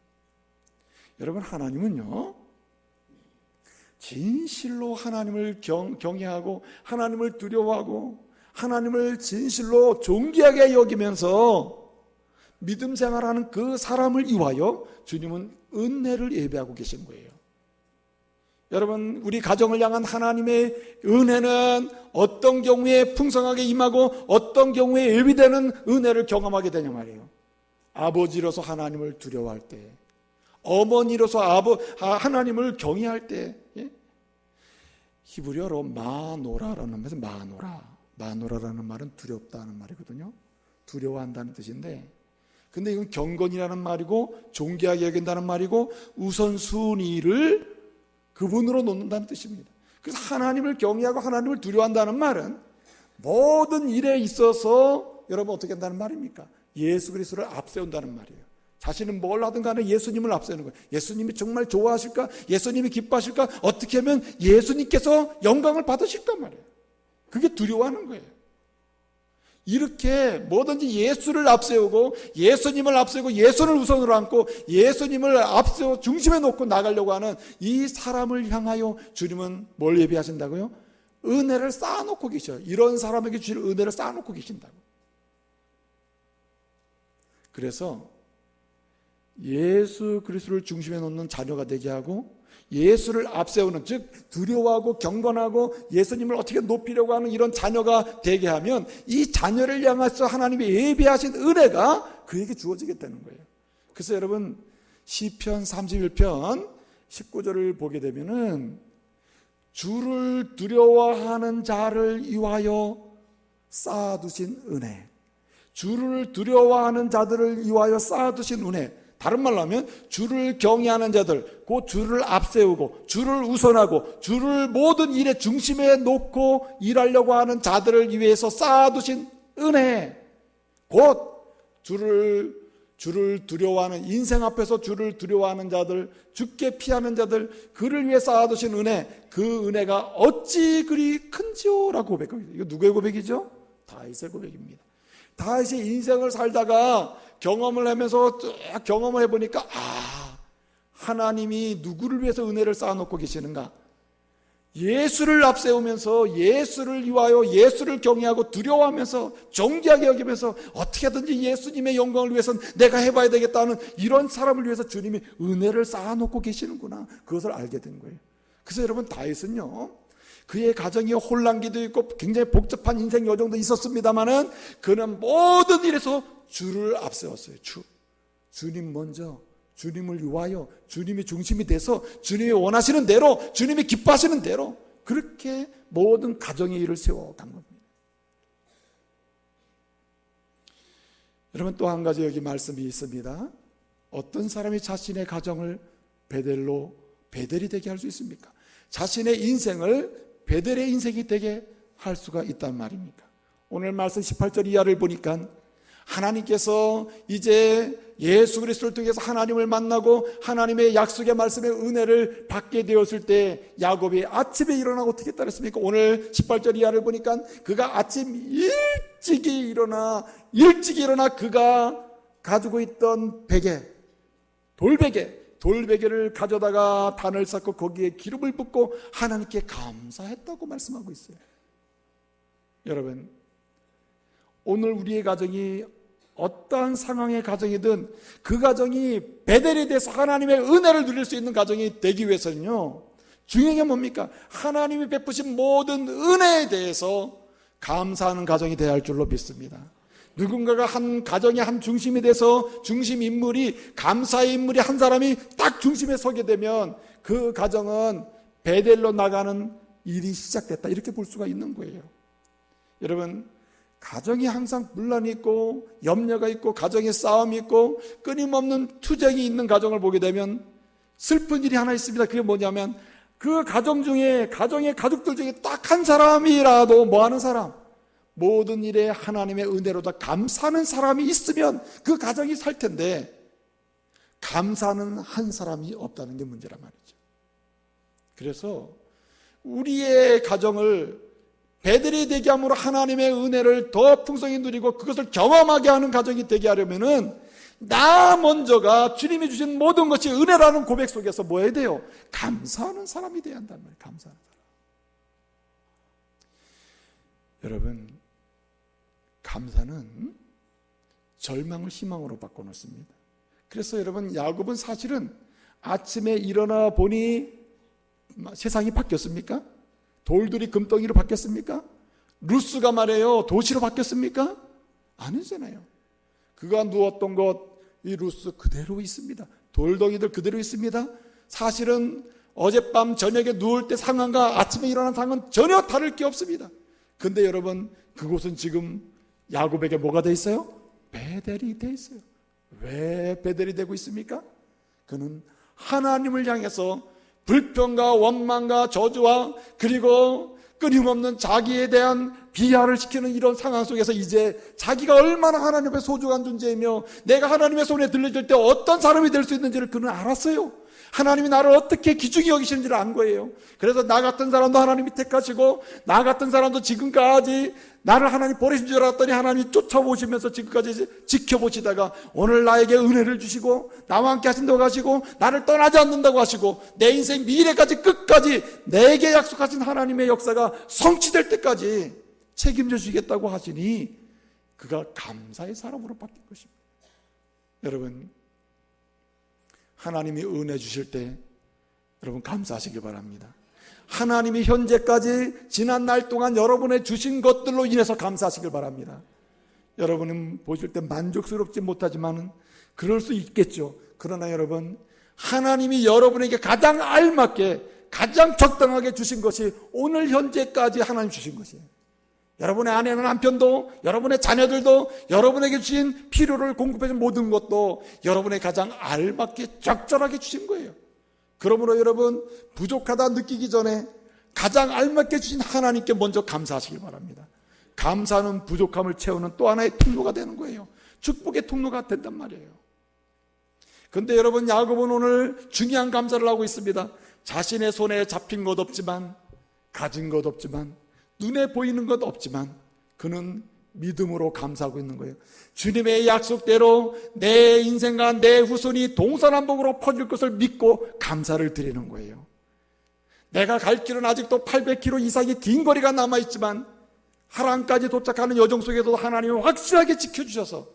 여러분, 하나님은요, 진실로 하나님을 경외하고 하나님을 두려워하고 하나님을 진실로 존귀하게 여기면서 믿음 생활하는 그 사람을 위하여 주님은 은혜를 예배하고 계신 거예요. 여러분, 우리 가정을 향한 하나님의 은혜는 어떤 경우에 풍성하게 임하고 어떤 경우에 예비되는 은혜를 경험하게 되냐 말이에요. 아버지로서 하나님을 두려워할 때, 어머니로서 하나님을 경외할 때, 히브리어로 마노라라는 말은 마노라라는 말은 두렵다는 말이거든요. 두려워한다는 뜻인데, 근데 이건 경건이라는 말이고 존귀하게 여긴다는 말이고 우선순위를 그분으로 놓는다는 뜻입니다. 그래서 하나님을 경외하고 하나님을 두려워한다는 말은 모든 일에 있어서 여러분 어떻게 한다는 말입니까? 예수 그리스도를 앞세운다는 말이에요. 자신은 뭘 하든 간에 예수님을 앞세우는 거예요. 예수님이 정말 좋아하실까? 예수님이 기뻐하실까? 어떻게 하면 예수님께서 영광을 받으실까 말이에요. 그게 두려워하는 거예요. 이렇게 뭐든지 예수를 앞세우고 예수님을 앞세우고 예수를 우선으로 앉고 예수님을 앞세워 중심에 놓고 나가려고 하는 이 사람을 향하여 주님은 뭘 예비하신다고요? 은혜를 쌓아놓고 계셔요. 이런 사람에게 주실 은혜를 쌓아놓고 계신다고. 그래서 예수 그리스도를 중심에 놓는 자녀가 되게 하고 예수를 앞세우는, 즉 두려워하고 경건하고 예수님을 어떻게 높이려고 하는 이런 자녀가 되게 하면 이 자녀를 향해서 하나님이 예비하신 은혜가 그에게 주어지겠다는 거예요. 그래서 여러분 시편 31편 19절을 보게 되면은 주를 두려워하는 자를 위하여 쌓아두신 은혜, 주를 두려워하는 자들을 위하여 쌓아두신 은혜, 다른 말로 하면 주를 경외하는 자들, 그 주를 앞세우고 주를 우선하고 주를 모든 일의 중심에 놓고 일하려고 하는 자들을 위해서 쌓아두신 은혜, 곧 주를 두려워하는, 인생 앞에서 주를 두려워하는 자들, 주께 피하는 자들, 그를 위해 쌓아두신 은혜, 그 은혜가 어찌 그리 큰지요? 라고 고백합니다. 이거 누구의 고백이죠? 다윗의 고백입니다. 다윗이 인생을 살다가 경험을 하면서 쭉 경험을 해보니까 하나님이 누구를 위해서 은혜를 쌓아놓고 계시는가? 예수를 앞세우면서 예수를 위하여 예수를 경외하고 두려워하면서 존귀하게 여기면서 어떻게든지 예수님의 영광을 위해서는 내가 해봐야 되겠다는 이런 사람을 위해서 주님이 은혜를 쌓아놓고 계시는구나, 그것을 알게 된 거예요. 그래서 여러분 다윗은요, 그의 가정이 혼란기도 있고 굉장히 복잡한 인생 여정도 있었습니다만은 그는 모든 일에서 주를 앞세웠어요. 주님 먼저, 주님을 위하여, 주님이 중심이 돼서 주님이 원하시는 대로, 주님이 기뻐하시는 대로 그렇게 모든 가정의 일을 세워간 겁니다. 여러분 또 한 가지 여기 말씀이 있습니다. 어떤 사람이 자신의 가정을 베델이 되게 할 수 있습니까? 자신의 인생을 베델의 인생이 되게 할 수가 있단 말입니까? 오늘 말씀 18절 이하를 보니까 하나님께서 이제 예수 그리스도를 통해서 하나님을 만나고 하나님의 약속의 말씀의 은혜를 받게 되었을 때 야곱이 아침에 일어나고 어떻게 따랐습니까? 오늘 18절 이하를 보니까 그가 아침 일찍이 일어나 그가 가지고 있던 베개, 돌베개를 가져다가 단을 쌓고 거기에 기름을 붓고 하나님께 감사했다고 말씀하고 있어요. 여러분, 오늘 우리의 가정이 어떠한 상황의 가정이든 그 가정이 베델이 돼서 하나님의 은혜를 누릴 수 있는 가정이 되기 위해서는요, 중요한 게 뭡니까? 하나님이 베푸신 모든 은혜에 대해서 감사하는 가정이 되어야 할 줄로 믿습니다. 누군가가 한 가정의 한 중심이 돼서 중심 인물이, 감사의 인물이 한 사람이 딱 중심에 서게 되면 그 가정은 베델로 나가는 일이 시작됐다, 이렇게 볼 수가 있는 거예요. 여러분, 가정이 항상 분란이 있고 염려가 있고 가정에 싸움이 있고 끊임없는 투쟁이 있는 가정을 보게 되면 슬픈 일이 하나 있습니다. 그게 뭐냐면 그 가정 중에, 가정의 가족들 중에 딱 한 사람이라도 뭐하는 사람, 모든 일에 하나님의 은혜로 다 감사하는 사람이 있으면 그 가정이 살 텐데 감사하는 한 사람이 없다는 게 문제란 말이죠. 그래서 우리의 가정을 베델이 되게 함으로 하나님의 은혜를 더 풍성히 누리고 그것을 경험하게 하는 가정이 되게 하려면은 나 먼저가 주님이 주신 모든 것이 은혜라는 고백 속에서 뭐 해야 돼요? 감사하는 사람이 돼야 한단 말이에요. 감사하는 사람. 여러분, 감사는 절망을 희망으로 바꿔놓습니다. 그래서 여러분, 야곱은 사실은 아침에 일어나 보니 세상이 바뀌었습니까? 돌들이 금덩이로 바뀌었습니까? 루스가 말해요, 도시로 바뀌었습니까? 아니잖아요. 그가 누웠던 곳, 이 루스 그대로 있습니다. 돌덩이들 그대로 있습니다. 사실은 어젯밤 저녁에 누울 때 상황과 아침에 일어난 상황은 전혀 다를 게 없습니다. 근데 여러분, 그곳은 지금 야곱에게 뭐가 돼 있어요? 베델이 돼 있어요. 왜 베델이 되고 있습니까? 그는 하나님을 향해서 불평과 원망과 저주와 그리고 끊임없는 자기에 대한 비하를 시키는 이런 상황 속에서 이제 자기가 얼마나 하나님의 소중한 존재이며 내가 하나님의 손에 들려질 때 어떤 사람이 될 수 있는지를 그는 알았어요. 하나님이 나를 어떻게 귀중히 여기시는지를 안 거예요. 그래서 나 같은 사람도 하나님이 택하시고 나 같은 사람도 지금까지 나를 하나님 버리신 줄 알았더니 하나님이 쫓아보시면서 지금까지 지켜보시다가 오늘 나에게 은혜를 주시고 나와 함께 하신다고 하시고 나를 떠나지 않는다고 하시고 내 인생 미래까지 끝까지 내게 약속하신 하나님의 역사가 성취될 때까지 책임져 주시겠다고 하시니 그가 감사의 사람으로 바뀐 것입니다. 여러분, 하나님이 은혜 주실 때 여러분 감사하시기 바랍니다. 하나님이 현재까지 지난 날 동안 여러분의 주신 것들로 인해서 감사하시길 바랍니다. 여러분은 보실 때 만족스럽지 못하지만 그럴 수 있겠죠. 그러나 여러분, 하나님이 여러분에게 가장 알맞게 가장 적당하게 주신 것이 오늘 현재까지 하나님 주신 것이에요. 여러분의 아내나 남편도 여러분의 자녀들도 여러분에게 주신 필요를 공급해준 모든 것도 여러분의 가장 알맞게 적절하게 주신 거예요. 그러므로 여러분, 부족하다 느끼기 전에 가장 알맞게 주신 하나님께 먼저 감사하시길 바랍니다. 감사는 부족함을 채우는 또 하나의 통로가 되는 거예요. 축복의 통로가 된단 말이에요. 그런데 여러분, 야곱은 오늘 중요한 감사를 하고 있습니다. 자신의 손에 잡힌 것 없지만, 가진 것 없지만, 눈에 보이는 것 없지만 그는 믿음으로 감사하고 있는 거예요. 주님의 약속대로 내 인생과 내 후손이 동서남북으로 퍼질 것을 믿고 감사를 드리는 거예요. 내가 갈 길은 아직도 800km 이상의 긴 거리가 남아있지만 하란까지 도착하는 여정 속에서도 하나님이 확실하게 지켜주셔서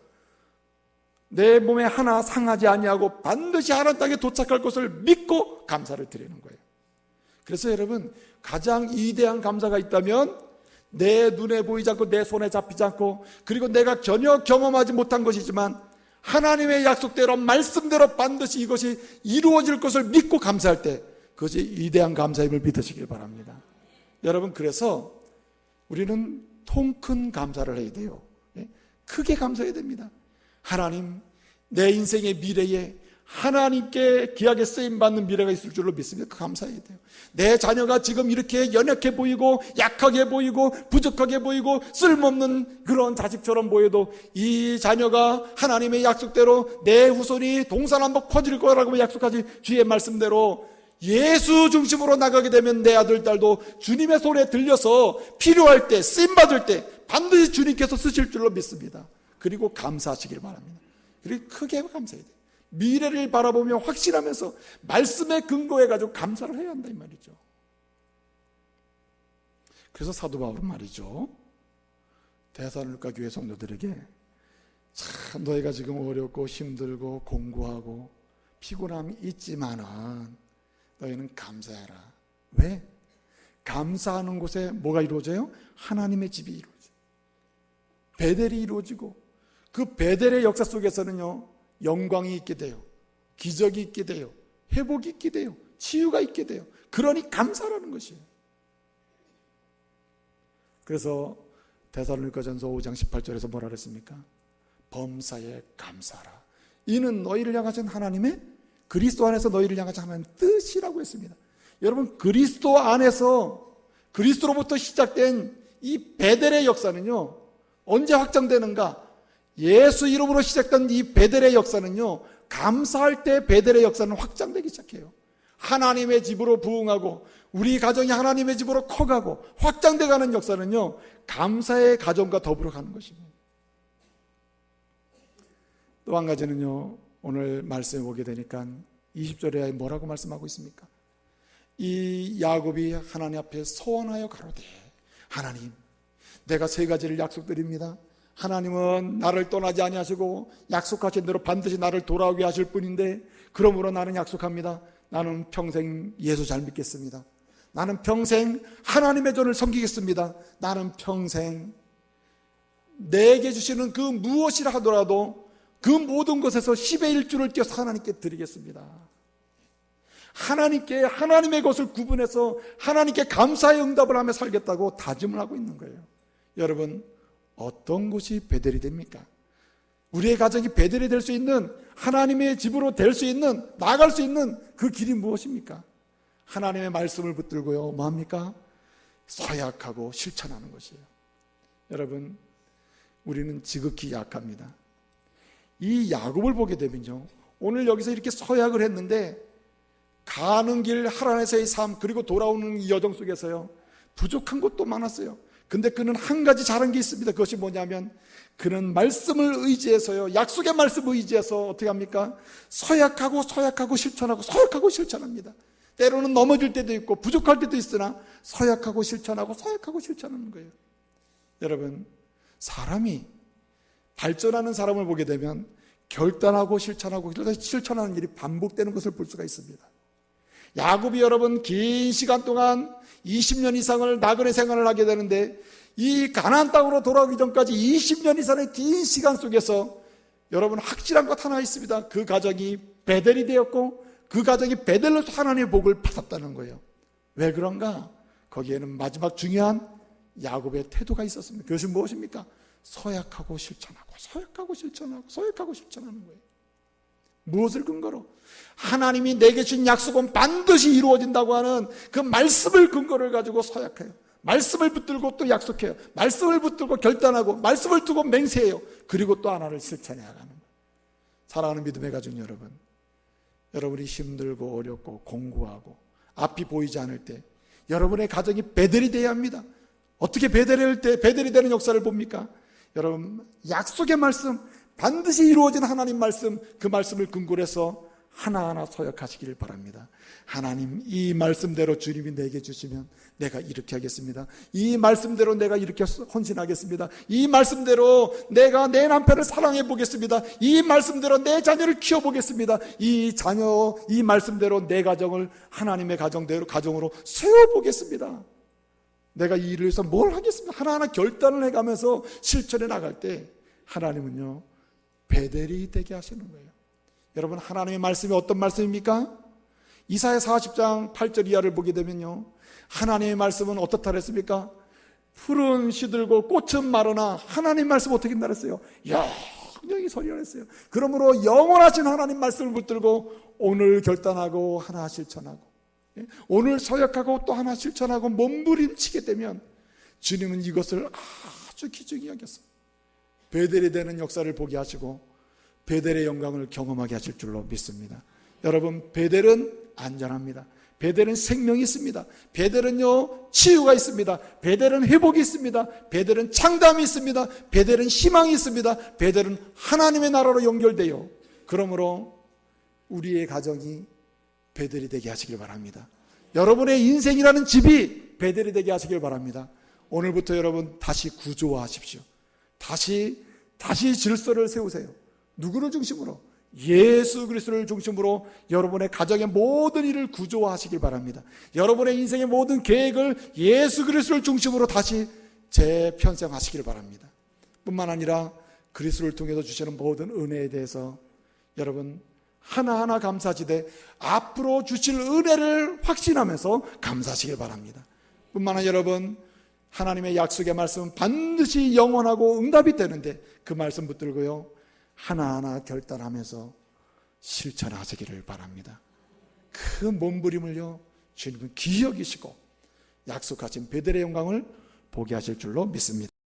내 몸에 하나 상하지 아니하고 반드시 하란 땅에 도착할 것을 믿고 감사를 드리는 거예요. 그래서 여러분, 가장 위대한 감사가 있다면 내 눈에 보이지 않고 내 손에 잡히지 않고 그리고 내가 전혀 경험하지 못한 것이지만 하나님의 약속대로 말씀대로 반드시 이것이 이루어질 것을 믿고 감사할 때 그것이 위대한 감사임을 믿으시길 바랍니다. 여러분, 그래서 우리는 통 큰 감사를 해야 돼요. 크게 감사해야 됩니다. 하나님, 내 인생의 미래에 하나님께 귀하게 쓰임받는 미래가 있을 줄로 믿습니다. 그 감사해야 돼요. 내 자녀가 지금 이렇게 연약해 보이고 약하게 보이고 부족하게 보이고 쓸모없는 그런 자식처럼 보여도 이 자녀가 하나님의 약속대로 내 후손이 동서남북 퍼질 거라고 약속하신 주의 말씀대로 예수 중심으로 나가게 되면 내 아들 딸도 주님의 손에 들려서 필요할 때 쓰임받을 때 반드시 주님께서 쓰실 줄로 믿습니다. 그리고 감사하시길 바랍니다. 그리고 크게 감사해야 돼요. 미래를 바라보며 확신하면서 말씀에 근거해가지고 감사를 해야 한다 이 말이죠. 그래서 사도 바울은 말이죠, 데살로니가 교회 성도들에게 참 너희가 지금 어렵고 힘들고 공부하고 피곤함이 있지만은 너희는 감사해라. 왜? 감사하는 곳에 뭐가 이루어져요? 하나님의 집이 이루어져요. 베델이 이루어지고 그 베델의 역사 속에서는요, 영광이 있게 돼요. 기적이 있게 돼요. 회복이 있게 돼요. 치유가 있게 돼요. 그러니 감사라는 것이에요. 그래서 데살로니가전서 5장 18절에서 뭐라 그랬습니까? 범사에 감사하라. 이는 너희를 향하신 하나님의 그리스도 안에서 너희를 향하신 하나님의 뜻이라고 했습니다. 여러분, 그리스도 안에서 그리스도로부터 시작된 이 베델의 역사는요, 언제 확장되는가? 예수 이름으로 시작된 이 베델의 역사는요, 감사할 때 베델의 역사는 확장되기 시작해요. 하나님의 집으로 부흥하고 우리 가정이 하나님의 집으로 커가고 확장돼가는 역사는요, 감사의 가정과 더불어 가는 것입니다. 또 한 가지는요, 오늘 말씀해 보게 되니까 20절에 뭐라고 말씀하고 있습니까? 이 야곱이 하나님 앞에 소원하여 가로되, 하나님, 내가 세 가지를 약속드립니다. 하나님은 나를 떠나지 아니하시고 약속하신 대로 반드시 나를 돌아오게 하실 분인데, 그러므로 나는 약속합니다. 나는 평생 예수 잘 믿겠습니다. 나는 평생 하나님의 전을 섬기겠습니다. 나는 평생 내게 주시는 그 무엇이라 하더라도 그 모든 것에서 10의 1주를 떼어서 하나님께 드리겠습니다. 하나님께 하나님의 것을 구분해서 하나님께 감사의 응답을 하며 살겠다고 다짐을 하고 있는 거예요. 여러분, 어떤 것이 베델이 됩니까? 우리의 가정이 베델이 될 수 있는, 하나님의 집으로 될 수 있는, 나아갈 수 있는 그 길이 무엇입니까? 하나님의 말씀을 붙들고요, 뭐합니까? 서약하고 실천하는 것이에요. 여러분, 우리는 지극히 약합니다. 이 야곱을 보게 되면요, 오늘 여기서 이렇게 서약을 했는데 가는 길 하란에서의 삶, 그리고 돌아오는 이 여정 속에서요, 부족한 것도 많았어요. 근데 그는 한 가지 잘한 게 있습니다. 그것이 뭐냐면, 그는 말씀을 의지해서요, 약속의 말씀을 의지해서 어떻게 합니까? 서약하고 실천하고 서약하고 실천합니다. 때로는 넘어질 때도 있고 부족할 때도 있으나 서약하고 실천하는 거예요. 여러분, 사람이 발전하는 사람을 보게 되면 결단하고 실천하는 일이 반복되는 것을 볼 수가 있습니다. 야곱이 여러분 긴 시간 동안 20년 이상을 나그네 생활을 하게 되는데, 이 가나안 땅으로 돌아오기 전까지 20년 이상의 긴 시간 속에서 여러분 확실한 것 하나 있습니다. 그 가정이 베델이 되었고 그 가정이 베델로서 하나님의 복을 받았다는 거예요. 왜 그런가? 거기에는 마지막 중요한 야곱의 태도가 있었습니다. 그것은 무엇입니까? 서약하고 실천하는 거예요. 무엇을 근거로? 하나님이 내게 주신 약속은 반드시 이루어진다고 하는 그 말씀을 근거를 가지고 서약해요. 말씀을 붙들고 또 약속해요. 말씀을 붙들고 결단하고, 말씀을 두고 맹세해요. 그리고 또 하나를 실천해 나가는 거예요. 사랑하는 믿음의 가족 여러분, 여러분이 힘들고 어렵고 공부하고 앞이 보이지 않을 때 여러분의 가정이 베델이 되어야 합니다. 어떻게 베델이 되는 역사를 봅니까? 여러분, 약속의 말씀, 반드시 이루어진 하나님 말씀, 그 말씀을 근거로 해서 하나하나 서약하시길 바랍니다. 하나님, 이 말씀대로 주님이 내게 주시면 내가 이렇게 하겠습니다. 이 말씀대로 내가 이렇게 헌신하겠습니다. 이 말씀대로 내가 내 남편을 사랑해 보겠습니다. 이 말씀대로 내 자녀를 키워보겠습니다. 이 말씀대로 내 가정을 하나님의 가정으로 세워보겠습니다. 내가 이 일을 위해서 뭘 하겠습니다. 하나하나 결단을 해가면서 실천해 나갈 때 하나님은요, 베델이 되게 하시는 거예요. 여러분, 하나님의 말씀이 어떤 말씀입니까? 이사야 40장 8절 이하를 보게 되면요, 하나님의 말씀은 어떻다 그랬습니까? 풀은 시들고 꽃은 마르나 하나님 말씀 어떻게 한다 그랬어요? 영영이 소리를 했어요. 그러므로 영원하신 하나님 말씀을 붙들고 오늘 결단하고 하나 실천하고, 오늘 서약하고 또 하나 실천하고 몸부림치게 되면 주님은 이것을 아주 귀중히 여겼어요. 베델이 되는 역사를 보게 하시고 베델의 영광을 경험하게 하실 줄로 믿습니다. 여러분, 베델은 안전합니다. 베델은 생명이 있습니다. 베델은요, 치유가 있습니다. 베델은 회복이 있습니다. 베델은 창담이 있습니다. 베델은 희망이 있습니다. 베델은 하나님의 나라로 연결돼요. 그러므로 우리의 가정이 베델이 되게 하시길 바랍니다. 여러분의 인생이라는 집이 베델이 되게 하시길 바랍니다. 오늘부터 여러분 다시 구조화하십시오. 다시 질서를 세우세요. 누구를 중심으로? 예수 그리스도를 중심으로 여러분의 가정의 모든 일을 구조화하시길 바랍니다. 여러분의 인생의 모든 계획을 예수 그리스도를 중심으로 다시 재편성하시길 바랍니다. 뿐만 아니라 그리스도를 통해서 주시는 모든 은혜에 대해서 여러분 하나하나 감사하시되 앞으로 주실 은혜를 확신하면서 감사하시길 바랍니다. 뿐만 아니라 여러분, 하나님의 약속의 말씀은 반드시 영원하고 응답이 되는데 그 말씀 붙들고요, 하나하나 결단하면서 실천하시기를 바랍니다. 그 몸부림을요, 주님은 귀히 여기시고 약속하신 베델의 영광을 보게 하실 줄로 믿습니다.